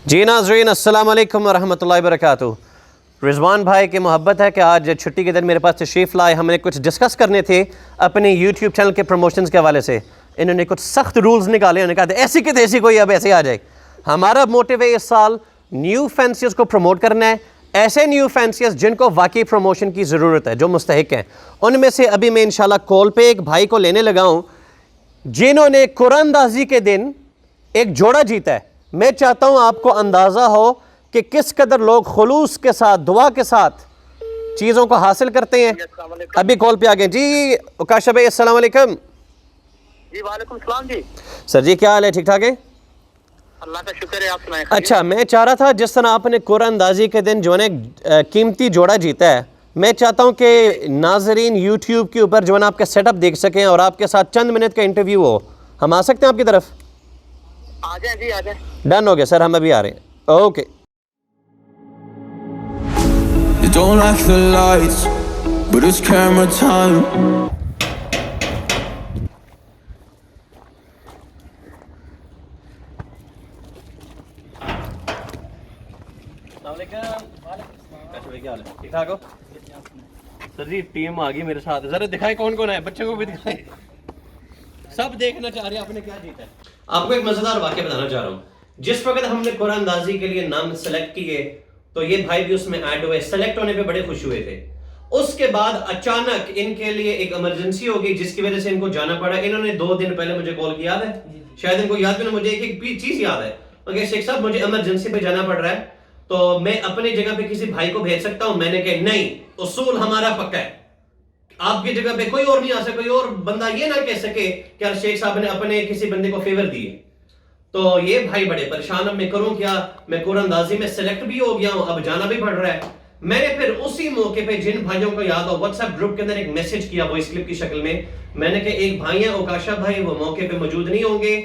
جی ناظرین السلام علیکم ورحمۃ اللہ وبرکاتہ۔ رضوان بھائی کی محبت ہے کہ آج چھٹی کے دن میرے پاس تشریف لائے۔ ہم نے کچھ ڈسکس کرنے تھے اپنے یوٹیوب چینل کے پروموشنز کے حوالے سے۔ انہوں نے کچھ سخت رولز نکالے، انہوں نے کہا ایسی کہ ایسی کوئی اب ایسے آ جائے۔ ہمارا موٹیو ہے اس سال نیو فینسیز کو پروموٹ کرنا ہے، ایسے نیو فینسیز جن کو واقعی پروموشن کی ضرورت ہے، جو مستحق ہیں۔ ان میں سے ابھی میں انشاءاللہ کال پہ ایک بھائی کو لینے لگا ہوں جنہوں نے قرآن اندازی کے دن ایک جوڑا جیتا ہے۔ میں چاہتا ہوں آپ کو اندازہ ہو کہ کس قدر لوگ خلوص کے ساتھ، دعا کے ساتھ چیزوں کو حاصل کرتے ہیں۔ ابھی کال پہ آ گئے جی اکاشا بھائی، السلام علیکم۔ جی وعلیکم السلام جی۔ سر جی کیا حال ہے؟ ٹھیک ٹھاک ہے؟ اللہ کا شکر ہے، آپ سنائیں۔ اچھا، میں چاہ رہا تھا جس طرح آپ نے قرآن اندازی کے دن جو ہے قیمتی جوڑا جیتا ہے، میں چاہتا ہوں کہ ناظرین یوٹیوب کے اوپر جو ہے نا آپ کا سیٹ اپ دیکھ سکیں اور آپ کے ساتھ چند منٹ کا انٹرویو ہو۔ ہم آ سکتے ہیں آپ کی طرف؟ آ جائیں جی، آ جائیں۔ ڈن ہو گیا سر، ہم ابھی آ رہے ہیں۔ Okay. You don't like the lights, but it's camera time. ٹھیک ٹھاک ہو سر جی؟ ٹیم آ گئی میرے ساتھ، ذرا دکھائیں کون کون ہے، بچوں کو بھی دکھائیں، سب دیکھنا چاہ رہے ہیں آپ نے کیا جیتا ہے۔ آپ کو ایک مزیدار واقعہ بتانا چاہ رہا ہوں۔ جس وقت ہم نے قرآن اندازی کے لیے نام سلیکٹ کیے تو یہ بھائی بھی اس میں ایڈ ہوئے، سلیکٹ ہونے پہ بڑے خوش ہوئے تھے۔ اس کے بعد اچانک ان کے لیے ایک ایمرجنسی ہو گئی جس کی وجہ سے ان کو جانا پڑا۔ انہوں نے 2 دن پہلے مجھے کال کیا ہے، شاید ان کو یاد بھی نہیں، مجھے ایک چیز یاد ہے کہ شیخ صاحب مجھے ایمرجنسی پہ جانا پڑ رہا ہے، تو میں اپنی جگہ پہ کسی بھائی کو بھیج سکتا ہوں؟ میں نے کہا نہیں، اصول ہمارا پکا ہے، آپ کی جگہ پہ کوئی اور نہیں آ سکے، کوئی اور بندہ یہ نہ کہہ سکے کہ یار شیخ صاحب نے اپنے کسی بندے کو فیور دیے۔ تو یہ بھائی بڑے پریشان، اب میں کروں کیا؟ میں قرآن اندازی میں سلیکٹ بھی ہو گیا ہوں، اب جانا بھی پڑ رہا ہے۔ میں نے پھر اسی موقع پہ جن بھائیوں کو یاد ہو واٹس ایپ گروپ کے اندر ایک میسج کیا وائس کلپ کی شکل میں۔ میں نے کہا ایک بھائی ہیں اوکاشا بھائی، وہ موقع پہ موجود نہیں ہوں گے،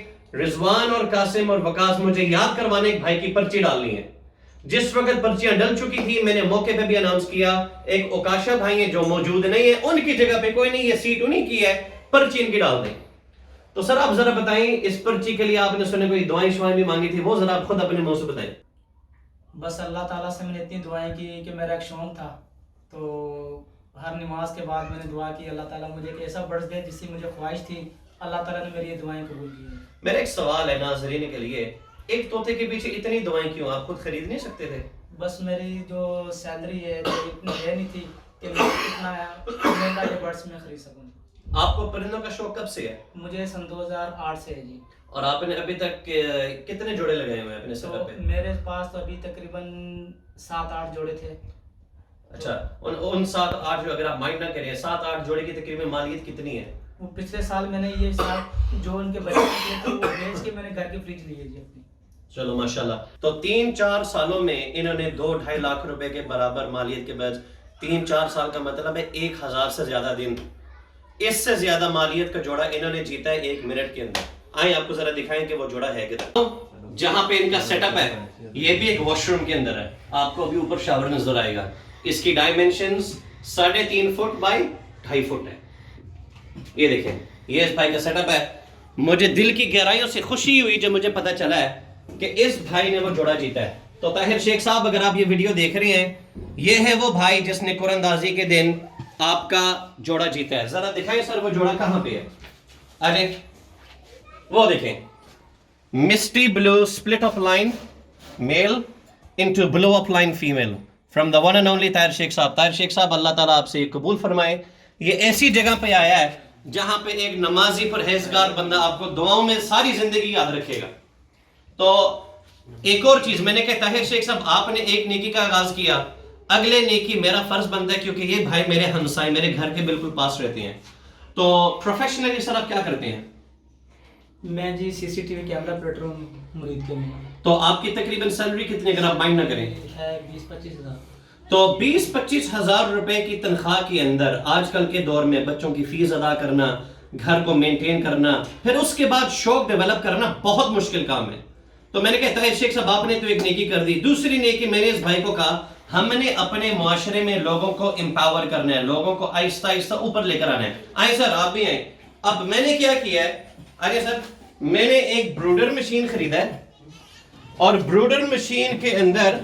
رضوان اور قاسم اور وقاص مجھے یاد کروانے ایک بھائی کی پرچی ڈالنی ہے۔ جس وقت پرچیاں ڈل چکی تھی میں نے موقع پہ بھی اناؤنس کیا ایک اوکاشا بھائی ہیں جو موجود نہیں ہیں، ان کی جگہ پہ کوئی نہیں، یہ سیٹ انہی کی ہے، پرچی ان کی ڈال دیں۔ تو سر آپ ذرا بتائیں اس پرچی کے لیے آپ نے سنے کوئی دعائیں شوائیں بھی مانگی تھی، وہ ذرا آپ خود اپنے منہ سے بتائیں۔ بس اللہ تعالیٰ سے میں نے اتنی دعائیں کی کہ میرا ایک شوق تھا، تو ہر نماز کے بعد میں نے دعا کی اللہ تعالیٰ مجھے ایک ایسا برس دے جس سے مجھے خواہش تھی، اللہ تعالیٰ نے میری یہ دعائیں قبول کی ہیں۔ میرا ایک سوال ہے ناظرین کے لیے، ایک طوطے کے پیچھے اتنی دعائیں کیوں؟ آپ خود خرید نہیں سکتے تھے؟ بس میری جو سیلری ہے جو اتنی ہے نہیں تھی کہ میں اتنا مہنگا یہ برڈس میں خرید سکوں۔ آپ کو پرندوں کا شوق کب سے ہے؟ مجھے سن 2008 سے ہے جی۔ اور آپ نے ابھی تک کتنے جوڑے لگائے ہوئے ہیں اپنے سفر پہ؟ میرے پاس تو ابھی تقریباً 7-8 جوڑے تھے۔ اچھا، ان 7-8 جو اگر آپ مائنڈ نہ کریں 7-8 جوڑے کی تقریباً مالیت کتنی ہے؟ وہ پچھلے سال میں نے یہ سال جو ان کے بچے تھے وہ بیچ کے میں نے گھر کی فریج لی ہے جی اپنی۔ چلو ماشاءاللہ۔ تو 3-4 سالوں میں انہوں نے 2-2.5 لاکھ روپے کے برابر مالیت کے بعد 3-4 سال کا مطلب ہے 1000 سے زیادہ دن، اس سے زیادہ مالیت کا جوڑا انہوں نے جیتا ہے 1 منٹ کے اندر۔ آئیں آپ کو ذرا دکھائیں کہ وہ جوڑا ہے کدھر۔ جہاں پہ ان کا سیٹ اپ ہے یہ بھی ایک واش روم کے اندر ہے، آپ کو ابھی اوپر شاور نظر آئے گا۔ اس کی ڈائمنشنز 3.5 فٹ بائی 2.5 فٹ ہے۔ یہ دیکھیں، یہ اس بھائی کا سیٹ اپ ہے۔ مجھے دل کی گہرائیوں سے خوشی ہوئی جب مجھے پتا چلا ہے کہ اس بھائی نے وہ جوڑا جیتا ہے۔ تو طاہر شیخ صاحب اگر آپ یہ ویڈیو دیکھ رہے ہیں، یہ ہے وہ بھائی جس نے قرآن اندازی کے دن آپ کا جوڑا جیتا ہے۔ ذرا دکھائیں سر وہ جوڑا کہاں پہ ہے؟ آجائیں، وہ دیکھیں، misty blue split of line male into blue of line female from the one and only Tahir Sheikh صاحب۔ طاہر شیخ صاحب اللہ تعالیٰ آپ سے قبول فرمائے۔ یہ ایسی جگہ پہ آیا ہے جہاں پہ ایک نمازی پرہیزگار بندہ آپ کو دعاؤں میں ساری زندگی یاد رکھے گا۔ تو ایک اور چیز میں نے کہا طاہر شیخ صاحب آپ نے ایک نیکی کا آغاز کیا، اگلے نیکی میرا فرض بنتا ہے کیونکہ یہ بھائی میرے ہمسائے میرے گھر کے بالکل پاس رہتے ہیں۔ تو پروفیشنلی سر آپ کیا کرتے ہیں؟ میں جی CCTV کیمرہ آپریٹر ہوں مرید کے میں۔ تو آپ کی تقریباً سیلری کتنی اگر آپ مائنڈ نہ کریں؟ ہے 20-25 ہزار۔ تو 20-25 ہزار روپے کی تنخواہ کے اندر آج کل کے دور میں بچوں کی فیس ادا کرنا، گھر کو مینٹین کرنا، پھر اس کے بعد شوق ڈیولپ کرنا بہت مشکل کام ہے۔ تو میں نے کہا طاہر شیخ صاحب آپ نے تو ایک نیکی کر دی، دوسری نیکی میں نے اس بھائی کو کہا ہم نے اپنے معاشرے میں لوگوں کو امپاور کرنا ہے، لوگوں کو آہستہ آہستہ اوپر لے کر آنا ہے۔ آئیں سر آپ بھی آئیں۔ اب میں نے کیا کیا ہے، آئیے سر، میں نے ایک بروڈر مشین خریدا ہے اور بروڈر مشین کے اندر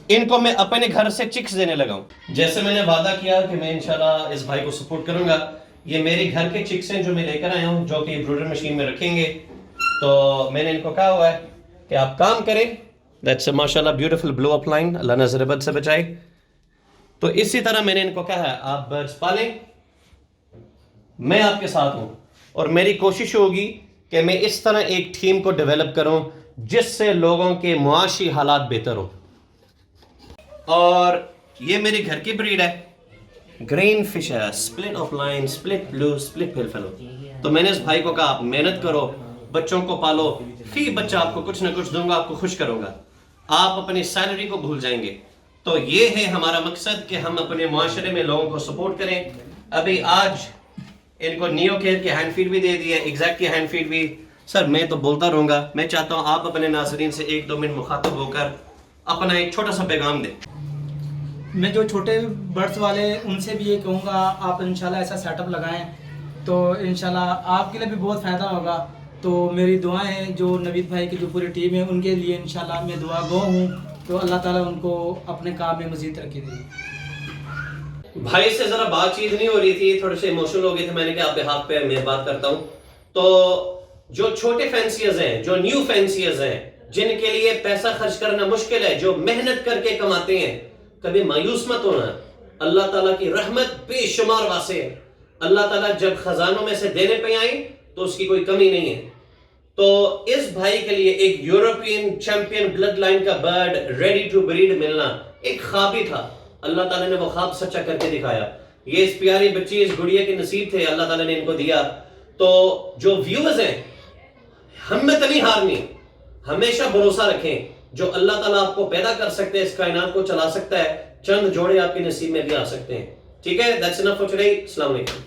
ان کو میں اپنے گھر سے چکس دینے لگا ہوں. جیسے میں نے وعدہ کیا کہ میں انشاءاللہ اس بھائی کو سپورٹ کروں گا. یہ میرے گھر کے چکس ہیں جو میں لے کر آیا ہوں, جو کہ بروڈر مشین میں رکھیں گے. تو میں نے ان کو کہا ہوا ہے کہ آپ کام کریں. دیٹس ماشاءاللہ بیوٹیفل بلو اپ لائن, اللہ نظر بد سے بچائے. تو اسی طرح میں نے ان کو کہا ہے آپ برڈز پالیں, میں آپ کے ساتھ ہوں, اور میری کوشش ہوگی کہ میں اس طرح ایک ٹیم کو ڈیولپ کروں جس سے لوگوں کے معاشی حالات بہتر ہوں. اور یہ میرے گھر کی بریڈ ہے, گرین فش ہے, split of line, split blue, split پھل فلو. تو میں نے اس بھائی کو کہا آپ محنت کرو, بچوں کو پالو, فی بچہ آپ کو کچھ نہ کچھ دوں گا, آپ کو خوش کروں گا, آپ اپنی سیلری کو بھول جائیں گے. تو یہ ہے ہمارا مقصد کہ ہم اپنے معاشرے میں لوگوں کو سپورٹ کریں. ابھی آج ان کو نیو کیئر کی ہینڈ فیڈ بھی دے دی ہے, ایگزیکٹ کی ہینڈ فیڈ بھی. سر میں تو بولتا رہوں گا, میں چاہتا ہوں آپ اپنے ناظرین سے 1-2 منٹ مخاطب ہو کر اپنا ایک چھوٹا سا پیغام دیں. میں جو چھوٹے برڈس والے ان سے بھی یہ کہوں گا آپ انشاءاللہ ایسا سیٹ اپ لگائیں تو انشاءاللہ آپ کے لیے بھی بہت فائدہ ہوگا. تو میری دعائیں ہیں جو نوید بھائی کی جو پوری ٹیم ہے ان کے لیے انشاءاللہ میں دعا گو ہوں, تو اللہ تعالیٰ ان کو اپنے کام میں مزید ترقی دے. بھائی سے ذرا بات چیت نہیں ہو رہی تھی, تھوڑے سے ایموشنل ہو گئے تھے. میں نے کہا آپ بہاف پہ میں بات کرتا ہوں. تو جو چھوٹے فینسیئرز ہیں, جو نیو فینسیئرز ہیں, جن کے لیے پیسہ خرچ کرنا مشکل ہے, جو محنت کر کے کماتے ہیں, کبھی مایوس مت ہونا. اللہ تعالیٰ کی رحمت بے شمار واسع ہے. اللہ تعالیٰ جب خزانوں میں سے دینے پہ آئیں تو اس کی کوئی کمی نہیں ہے. تو اس بھائی کے لیے ایک یورپین چیمپئن بلڈ لائن کا برڈ ریڈی ٹو بریڈ ملنا ایک خواب ہی تھا. اللہ تعالیٰ نے وہ خواب سچا کر کے دکھایا. یہ اس پیاری بچی, اس گڑیا کے نصیب تھے, اللہ تعالیٰ نے ان کو دیا. تو جو ویورز ہیں, ہمت نہیں ہارنی, ہمیشہ بھروسہ رکھیں. جو اللہ تعالیٰ آپ کو پیدا کر سکتے ہیں, اس کائنات کو چلا سکتا ہے, چند جوڑے آپ کے نصیب میں بھی آ سکتے ہیں. ٹھیک ہے, that's enough for today. السلام علیکم.